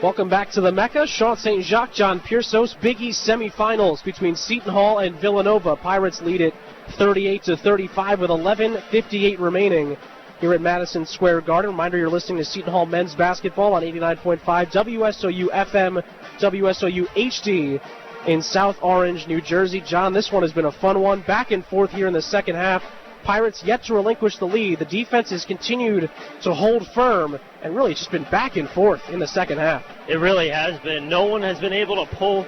Welcome back to the Mecca. Sean St. Jacques, John Piersos, Big East semifinals between Seton Hall and Villanova. Pirates lead it 38-35 with 11:58 remaining here at Madison Square Garden. Reminder, you're listening to Seton Hall men's basketball on 89.5 WSOU FM, WSOU HD in South Orange, New Jersey. John, this one has been a fun one. Back and forth here in the second half. Pirates yet to relinquish the lead. The defense has continued to hold firm, and really it's just been back and forth in the second half. It really has been. No one has been able to pull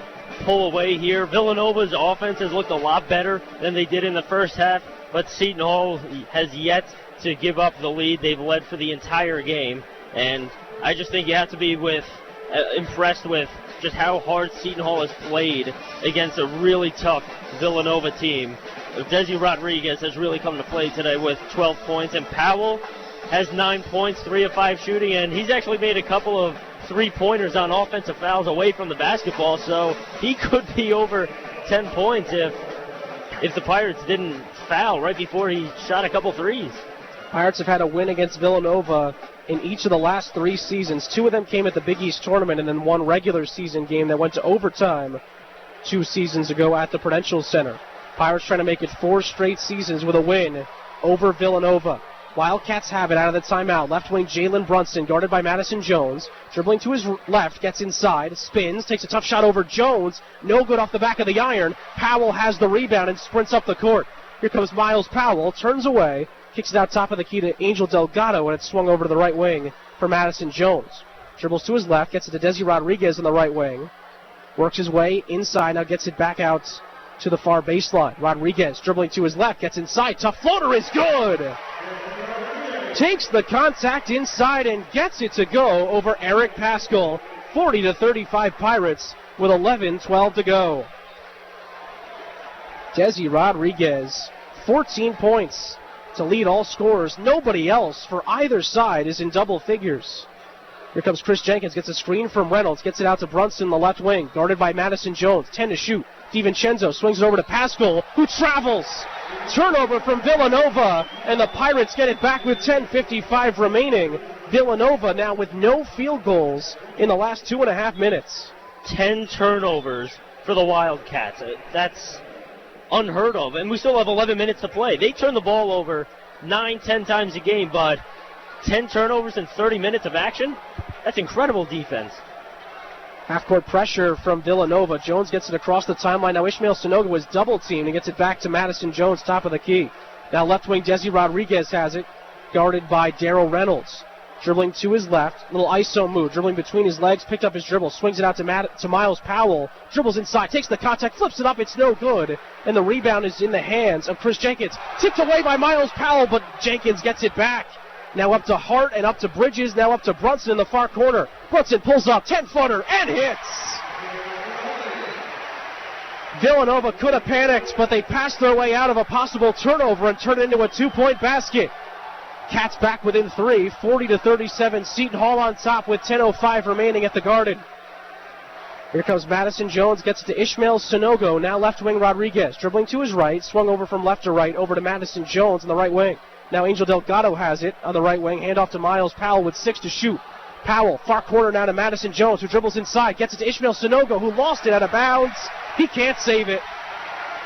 away here. Villanova's offense has looked a lot better than they did in the first half, but Seton Hall has yet to give up the lead. They've led for the entire game, and I just think you have to be impressed with just how hard Seton Hall has played against a really tough Villanova team. Desi Rodriguez has really come to play today with 12 points, and Powell has 9 points, 3 of 5 shooting, and he's actually made a couple of three-pointers on offensive fouls away from the basketball, so he could be over 10 points if the Pirates didn't foul right before he shot a couple threes. Pirates have had a win against Villanova in each of the last 3 seasons. 2 of them came at the Big East tournament, and then 1 regular season game that went to overtime 2 seasons ago at the Prudential Center. Pirates trying to make it 4 straight seasons with a win over Villanova. Wildcats have it out of the timeout. Left wing Jalen Brunson, guarded by Madison Jones. Dribbling to his left, gets inside, spins, takes a tough shot over Jones. No good off the back of the iron. Powell has the rebound and sprints up the court. Here comes Miles Powell, turns away, kicks it out top of the key to Angel Delgado, and it's swung over to the right wing for Madison Jones. Dribbles to his left, gets it to Desi Rodriguez on the right wing. Works his way inside, now gets it back out to the far baseline. Rodriguez dribbling to his left, gets inside. Tough floater is good. Takes the contact inside and gets it to go over Eric Paschal. 40-35 Pirates with 11:12 to go. Desi Rodriguez, 14 points to lead all scorers. Nobody else for either side is in double figures. Here comes Chris Jenkins, gets a screen from Reynolds, gets it out to Brunson, the left wing, guarded by Madison Jones. 10 to shoot. DiVincenzo swings it over to Paschal, who travels. Turnover from Villanova, and the Pirates get it back with 10:55 remaining. Villanova now with no field goals in the last 2.5 minutes. 10 turnovers for the Wildcats. That's unheard of, and we still have 11 minutes to play. They turn the ball over 9-10 times a game, but 10 turnovers in 30 minutes of action? That's incredible defense. Half-court pressure from Villanova. Jones gets it across the timeline. Now Ishmael Sonoga was double-teamed and gets it back to Madison Jones, top of the key. Now left wing Desi Rodriguez has it, guarded by Darrell Reynolds. Dribbling to his left, little ISO move, dribbling between his legs, picked up his dribble, swings it out to Miles Powell, dribbles inside, takes the contact, flips it up, it's no good, and the rebound is in the hands of Chris Jenkins. Tipped away by Miles Powell, but Jenkins gets it back. Now up to Hart and up to Bridges, now up to Brunson in the far corner. Brunson pulls up, 10-footer, and hits! Villanova could have panicked, but they passed their way out of a possible turnover and turned it into a 2-point basket. Cats back within 3, 40-37. Seton Hall on top with 10:05 remaining at the Garden. Here comes Madison Jones, gets it to Ishmael Sonogo, now left wing Rodriguez. Dribbling to his right, swung over from left to right, over to Madison Jones on the right wing. Now Angel Delgado has it on the right wing, handoff to Miles Powell with 6 to shoot. Powell, far corner now to Madison Jones, who dribbles inside, gets it to Ishmael Sonogo, who lost it out of bounds. He can't save it.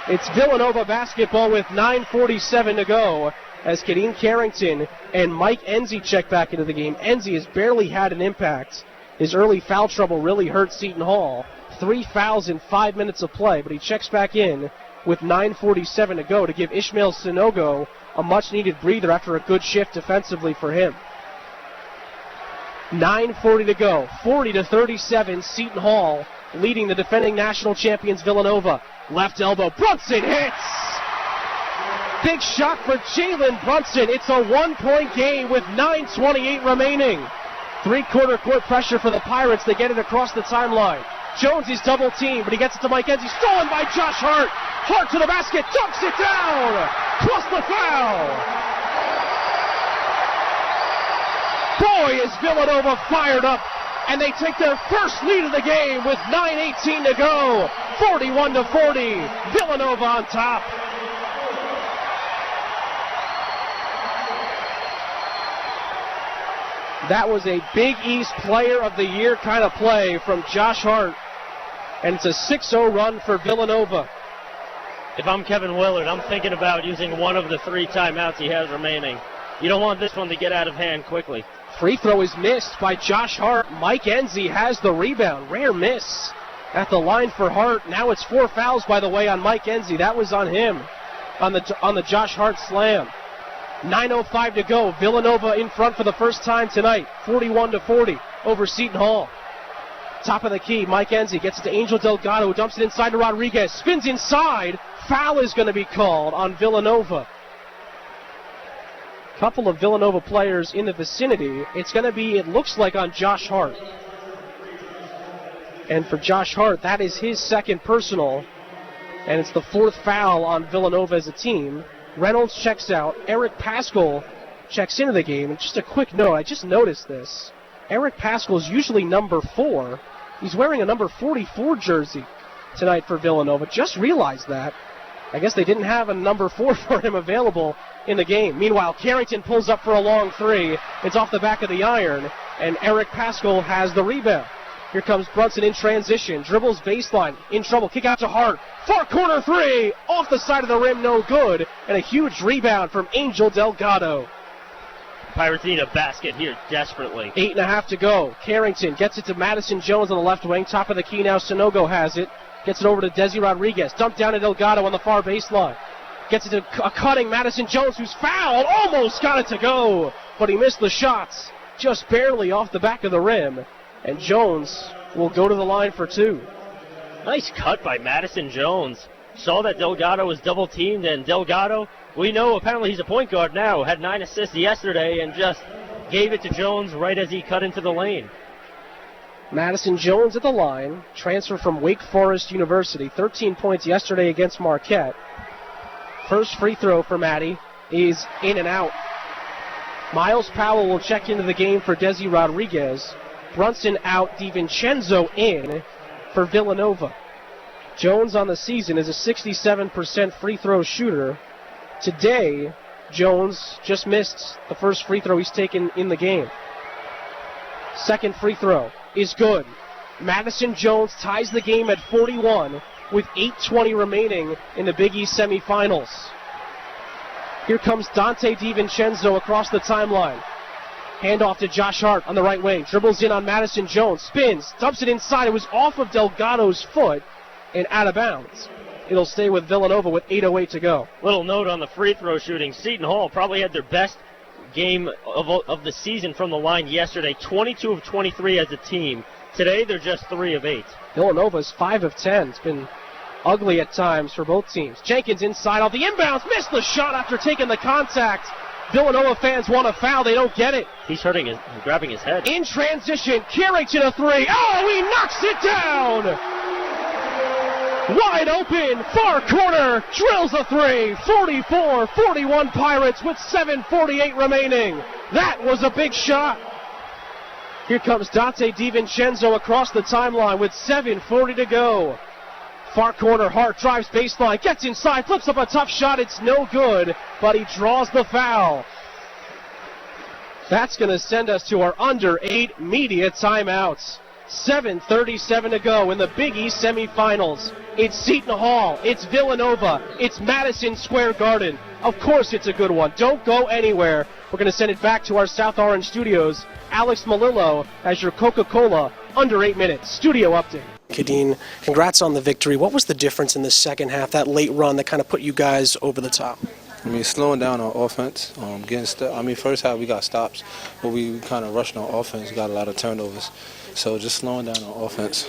It's Villanova basketball with 9:47 to go, as Kadeem Carrington and Mike Enzi check back into the game. Enzi has barely had an impact. His early foul trouble really hurt Seton Hall. 3 fouls in 5 minutes of play, but he checks back in with 9:47 to go to give Ishmael Sonogo a much-needed breather after a good shift defensively for him. 9:40 to go, 40-37, Seton Hall leading the defending national champions Villanova. Left elbow, Brunson hits! Big shot for Jalen Brunson. It's a 1-point game with 9:28 remaining. 3-quarter court pressure for the Pirates. They get it across the timeline. Jones is double teamed, but he gets it to Mike Enzi. Stolen by Josh Hart. Hart to the basket, dunks it down. Plus the foul. Boy, is Villanova fired up, and they take their first lead of the game with 9:18 to go. 41-40. Villanova on top. That was a Big East Player of the Year kind of play from Josh Hart. And it's a 6-0 run for Villanova. If I'm Kevin Willard, I'm thinking about using one of the 3 timeouts he has remaining. You don't want this one to get out of hand quickly. Free throw is missed by Josh Hart. Mike Enzi has the rebound. Rare miss at the line for Hart. Now it's 4 fouls, by the way, on Mike Enzi. That was on him, on the Josh Hart slam. 9:05 to go. Villanova in front for the first time tonight. 41-40 over Seton Hall. Top of the key, Mike Enzi gets it to Angel Delgado, who dumps it inside to Rodriguez. Spins inside. Foul is going to be called on Villanova. Couple of Villanova players in the vicinity. It's going to be, it looks like, on Josh Hart. And for Josh Hart, that is his second personal. And it's the 4th foul on Villanova as a team. Reynolds checks out. Eric Paschal checks into the game. And just a quick note, I just noticed this. Eric Paschal is usually number 4. He's wearing a number 44 jersey tonight for Villanova. Just realized that. I guess they didn't have a number 4 for him available in the game. Meanwhile, Carrington pulls up for a long 3. It's off the back of the iron, and Eric Paschal has the rebound. Here comes Brunson in transition. Dribbles baseline. In trouble. Kick out to Hart. Far corner 3. Off the side of the rim. No good. And a huge rebound from Angel Delgado. Pirates need a basket here desperately. 8.5 to go. Carrington gets it to Madison Jones on the left wing. Top of the key now. Sonogo has it. Gets it over to Desi Rodriguez. Dumped down to Delgado on the far baseline. Gets it to a cutting Madison Jones, who's fouled. Almost got it to go. But he missed the shots. Just barely off the back of the rim. And Jones will go to the line for 2. Nice cut by Madison Jones. Saw that Delgado was double-teamed, and Delgado, we know apparently he's a point guard now, had 9 assists yesterday and just gave it to Jones right as he cut into the lane. Madison Jones at the line, transfer from Wake Forest University, 13 points yesterday against Marquette. First free throw for Maddie is in and out. Miles Powell will check into the game for Desi Rodriguez. Brunson out, DiVincenzo in for Villanova. Jones on the season is a 67% free throw shooter. Today, Jones just missed the first free throw he's taken in the game. Second free throw is good. Madison Jones ties the game at 41 with 8:20 remaining in the Big East semifinals. Here comes Dante DiVincenzo across the timeline. Handoff to Josh Hart on the right wing. Dribbles in on Madison Jones. Spins. Dumps it inside. It was off of Delgado's foot and out of bounds. It'll stay with Villanova with 8:08 to go. Little note on the free throw shooting. Seton Hall probably had their best game of the season from the line yesterday. 22 of 23 as a team. Today they're just 3 of 8. Villanova's 5 of 10. It's been ugly at times for both teams. Jenkins inside off the inbounds. Missed the shot after taking the contact. Villanova fans want a foul. They don't get it. He's grabbing his head. In transition, Carrington a 3. Oh, he knocks it down! Wide open, far corner, drills a 3. 44-41 Pirates with 7:48 remaining. That was a big shot. Here comes Dante DiVincenzo across the timeline with 7:40 to go. Far corner, Hart drives baseline, gets inside, flips up a tough shot. It's no good, but he draws the foul. That's going to send us to our under 8 media timeouts. 7:37 to go in the Big East semifinals. It's Seton Hall, it's Villanova, it's Madison Square Garden. Of course it's a good one. Don't go anywhere. We're going to send it back to our South Orange studios. Alex Malillo has your Coca-Cola under 8 minutes studio update. Kadeen, congrats on the victory. What was the difference in the second half, that late run that kind of put you guys over the top? I mean, slowing down on offense, first half we got stops, but we kind of rushed on offense, got a lot of turnovers. So just slowing down on offense.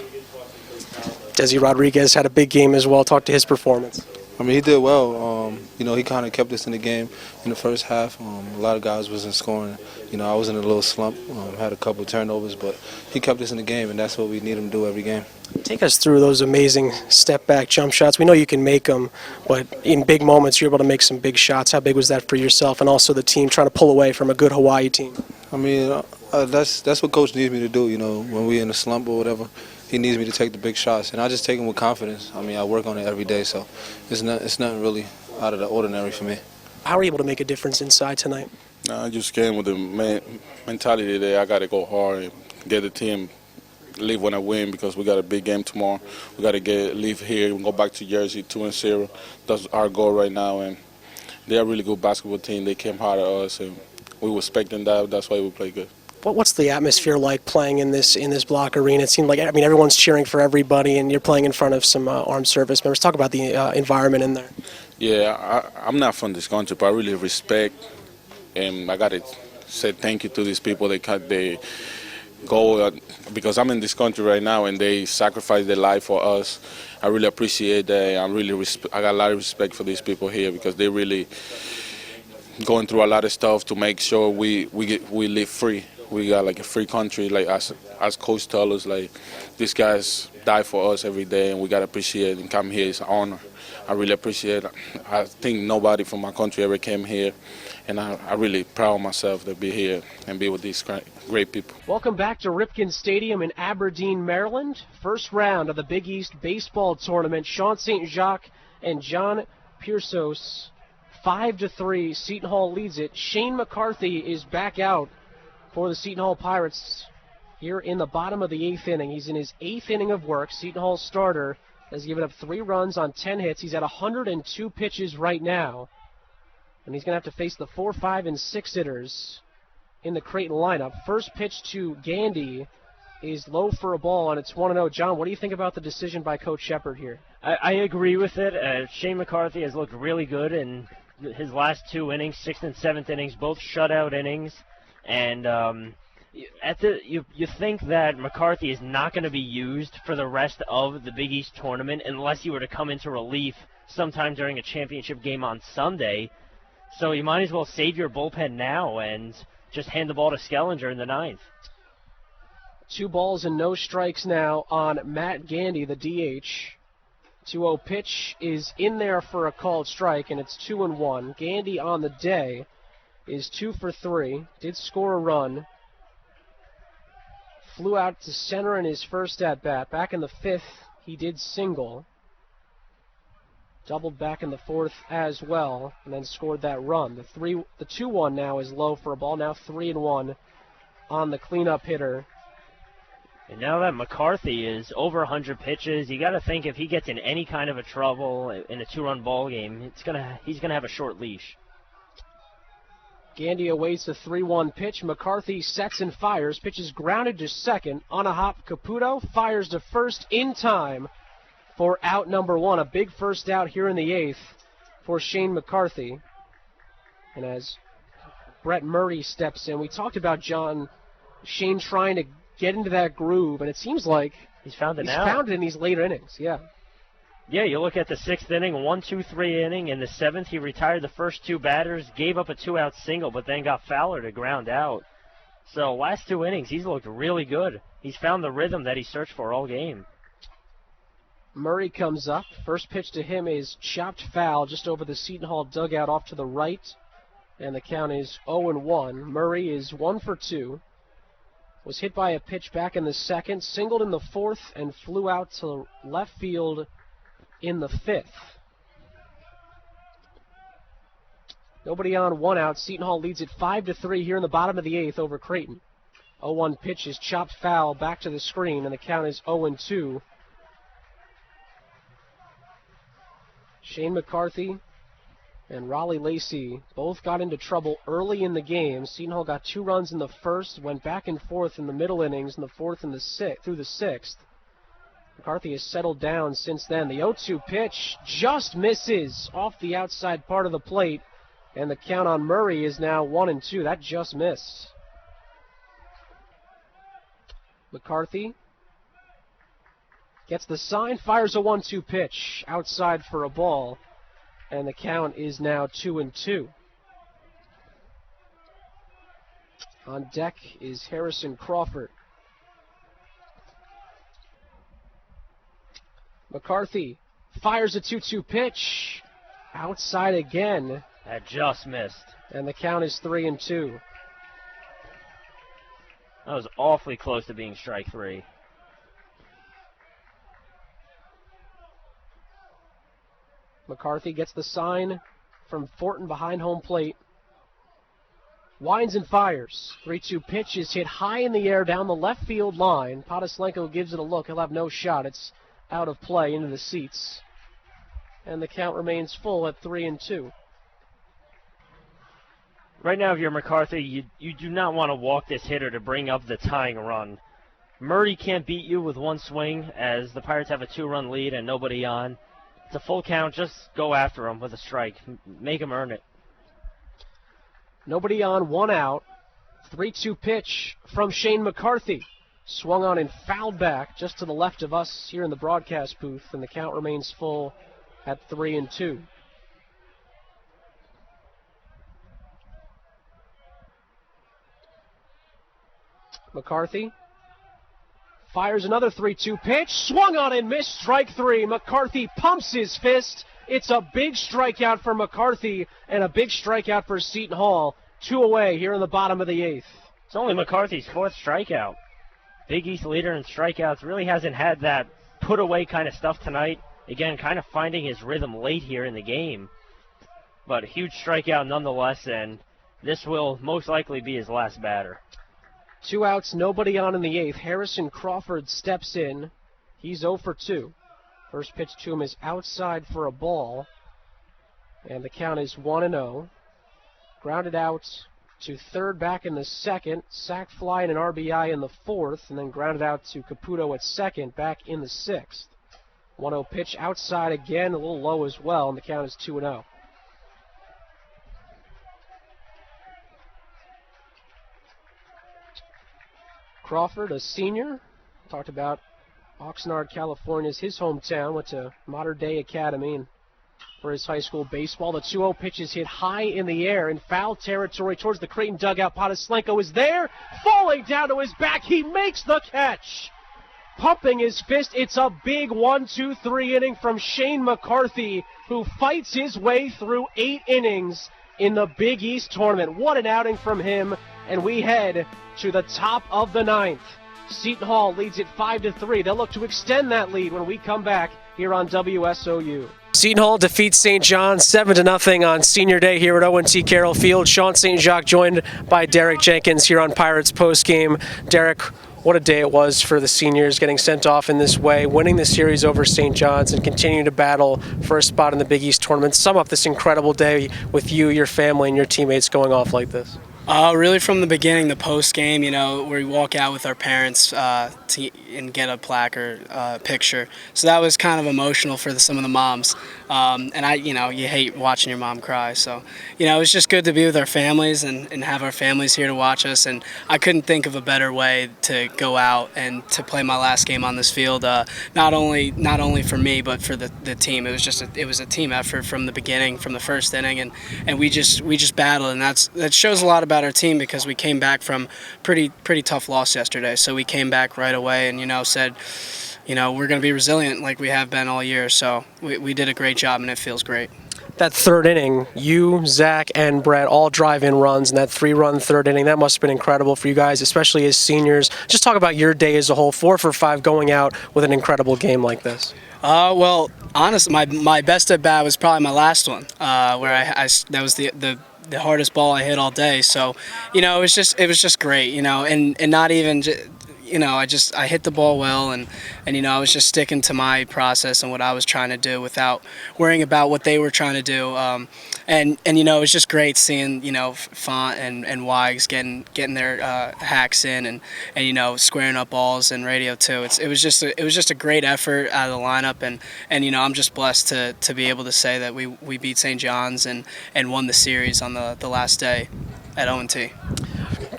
Desi Rodriguez had a big game as well. Talk to his performance. I mean, he did well. He kind of kept us in the game in the first half. A lot of guys wasn't scoring. I was in a little slump, had a couple turnovers, but he kept us in the game, and that's what we need him to do every game. Take us through those amazing step-back jump shots. We know you can make them, but in big moments you're able to make some big shots. How big was that for yourself and also the team trying to pull away from a good Hawaii team? I mean, that's what Coach needs me to do, when we're in a slump or whatever. He needs me to take the big shots, and I just take them with confidence. I mean, I work on it every day, so it's nothing really out of the ordinary for me. How are you able to make a difference inside tonight? No, I just came with the mentality that I got to go hard and get the team leave when I win because we got a big game tomorrow. We got to leave here and go back to Jersey 2-0. That's our goal right now, and they're a really good basketball team. They came hard at us, and we were expecting that. That's why we play good. What's the atmosphere like playing in this Block Arena? It seemed like everyone's cheering for everybody, and you're playing in front of some armed service members. Talk about the environment in there. Yeah, I'm not from this country, but I really respect, and I got to say thank you to these people. They go because I'm in this country right now, and they sacrifice their life for us. I really appreciate that. I got a lot of respect for these people here because they really going through a lot of stuff to make sure we live free. We got like a free country, like as coach tell us, like these guys die for us every day, and we gotta appreciate it and come here. It's an honor. I really appreciate it. I think nobody from my country ever came here, and I really proud of myself to be here and be with these great people. Welcome back to Ripken Stadium in Aberdeen, Maryland. First round of the Big East Baseball Tournament. Sean St. Jacques and John Piersos, 5-3. Seton Hall leads it. Shane McCarthy is back out for the Seton Hall Pirates here in the bottom of the 8th inning. He's in his 8th inning of work. Seton Hall starter has given up 3 runs on 10 hits. He's at 102 pitches right now. And he's going to have to face the 4, 5, and 6 hitters in the Creighton lineup. First pitch to Gandy is low for a ball, and it's 1-0. John, what do you think about the decision by Coach Shepard here? I agree with it. Shane McCarthy has looked really good in his last 2 innings, 6th and 7th innings, both shutout innings. And you think that McCarthy is not going to be used for the rest of the Big East tournament unless he were to come into relief sometime during a championship game on Sunday. So you might as well save your bullpen now and just hand the ball to Skellinger in the 9th. 2 balls and no strikes now on Matt Gandy, the DH. 2-0 pitch is in there for a called strike, and it's 2-1. Gandy on the day is 2 for 3, did score a run, flew out to center in his first at-bat. Back in the 5th, he did single, doubled back in the 4th as well, and then scored that run. The 2-1 now is low for a ball, now 3-1 on the cleanup hitter. And now that McCarthy is over 100 pitches, you got to think if he gets in any kind of a trouble in a 2-run ball game, he's gonna have a short leash. Gandy awaits the 3-1 pitch. McCarthy sets and fires. Pitch is grounded to second. On a hop, Caputo fires to first in time for out number 1. A big first out here in the 8th for Shane McCarthy. And as Brett Murray steps in, we talked about Shane trying to get into that groove, and it seems like he's found it in these later innings, yeah. Yeah, you look at the 6th inning, 1-2-3 inning. In the 7th, he retired the first 2 batters, gave up a 2-out single, but then got Fowler to ground out. So last 2 innings, he's looked really good. He's found the rhythm that he searched for all game. Murray comes up. First pitch to him is chopped foul just over the Seton Hall dugout off to the right, and the count is 0-1. Murray is 1 for 2. Was hit by a pitch back in the 2nd, singled in the 4th, and flew out to left field in the 5th. Nobody on, 1 out. Seton Hall leads it 5-3 here in the bottom of the 8th over Creighton. 0-1 pitch is chopped foul back to the screen, and the count is 0-2. Shane McCarthy and Raleigh Lacey both got into trouble early in the game. Seton Hall got 2 runs in the 1st, went back and forth in the middle innings, in the 4th and the 6th, through the 6th. McCarthy has settled down since then. The 0-2 pitch just misses off the outside part of the plate, and the count on Murray is now 1-2. That just missed. McCarthy gets the sign, fires a 1-2 pitch outside for a ball, and the count is now 2-2. On deck is Harrison Crawford. McCarthy fires a 2-2 pitch. Outside again. That just missed. And the count is 3-2. That was awfully close to being strike 3. McCarthy gets the sign from Fortin behind home plate. Winds and fires. 3-2 pitch is hit high in the air down the left field line. Podoslenko gives it a look. He'll have no shot. It's out of play into the seats. And the count remains full at 3-2. Right now, if you're McCarthy, you do not want to walk this hitter to bring up the tying run. Murray can't beat you with one swing as the Pirates have a 2-run lead and nobody on. It's a full count. Just go after him with a strike. Make him earn it. Nobody on, 1 out. 3-2 pitch from Shane McCarthy. Swung on and fouled back just to the left of us here in the broadcast booth, and the count remains full at 3-2. McCarthy fires another 3-2 pitch. Swung on and missed. Strike 3. McCarthy pumps his fist. It's a big strikeout for McCarthy and a big strikeout for Seton Hall. 2 away here in the bottom of the 8th. It's only McCarthy's 4th strikeout. Big East leader in strikeouts. Really hasn't had that put-away kind of stuff tonight. Again, kind of finding his rhythm late here in the game. But a huge strikeout nonetheless, and this will most likely be his last batter. 2 outs, nobody on in the 8th. Harrison Crawford steps in. He's 0 for 2. First pitch to him is outside for a ball. And the count is 1-0. Grounded out to third back in the 2nd. Sac fly and an RBI in the 4th. And then grounded out to Caputo at 2nd, back in the 6th. 1-0 pitch outside again, a little low as well. And the count is 2-0. Crawford, a senior, talked about Oxnard, California is his hometown, went to Modern Day Academy and for his high school baseball. The 2-0 pitch is hit high in the air in foul territory towards the Creighton dugout. Podoslenko is there, falling down to his back. He makes the catch. Pumping his fist. It's a big 1-2-3 inning from Shane McCarthy, who fights his way through 8 innings in the Big East tournament. What an outing from him. And we head to the top of the 9th. Seton Hall leads it 5-3. They'll look to extend that lead when we come back here on WSOU. Seton Hall defeats St. John's 7-0 on Senior Day here at O&T Carroll Field. Sean St. Jacques joined by Derek Jenkins here on Pirates postgame. Derek, what a day it was for the seniors, getting sent off in this way, winning the series over St. John's, and continuing to battle for a spot in the Big East tournament. Sum up this incredible day with you, your family, and your teammates going off like this. Really from the beginning, the post game, where we walk out with our parents and get a plaque or picture. So that was kind of emotional for some of the moms. And you hate watching your mom cry. So, it was just good to be with our families and have our families here to watch us. And I couldn't think of a better way to go out and to play my last game on this field. Not only for me, but for the team. It was a team effort from the beginning, from the first inning, and we just battled. And that shows a lot about our team because we came back from pretty tough loss yesterday. So we came back right away and said, we're going to be resilient like we have been all year. So we did a great job and it feels great. That third inning, you, Zach, and Brett all drive-in runs in that 3-run third inning. That must have been incredible for you guys, especially as seniors. Just talk about your day as a whole, 4 for 5 going out with an incredible game like this. Well, honestly, my best at bat was probably my last one, where that was the hardest ball I hit all day. So, it was just great, and not even. I hit the ball well, and I was just sticking to my process and what I was trying to do without worrying about what they were trying to do. And it was just great seeing Font and Wags getting their hacks in and squaring up balls and radio too. It was just a great effort out of the lineup, and I'm just blessed to be able to say that we beat St. John's and won the series on the last day at O&T.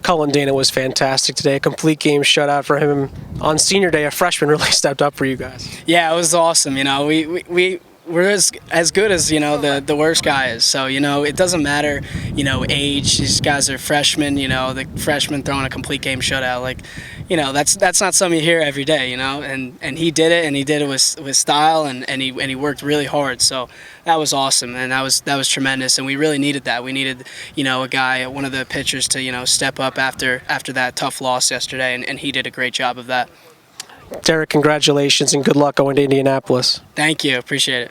Cullen Dana was fantastic today. A complete game shutout for him. On Senior Day, a freshman really stepped up for you guys. Yeah, it was awesome. We're as good as the worst guy is. So it doesn't matter age. These guys are freshmen. The freshmen throwing a complete game shutout. That's not something you hear every day. And he did it, and he did it with style, and he worked really hard. So that was awesome, and that was tremendous. And we really needed that. We needed a guy, one of the pitchers, to step up after that tough loss yesterday, and he did a great job of that. Derek, congratulations and good luck going to Indianapolis. Thank you. Appreciate it.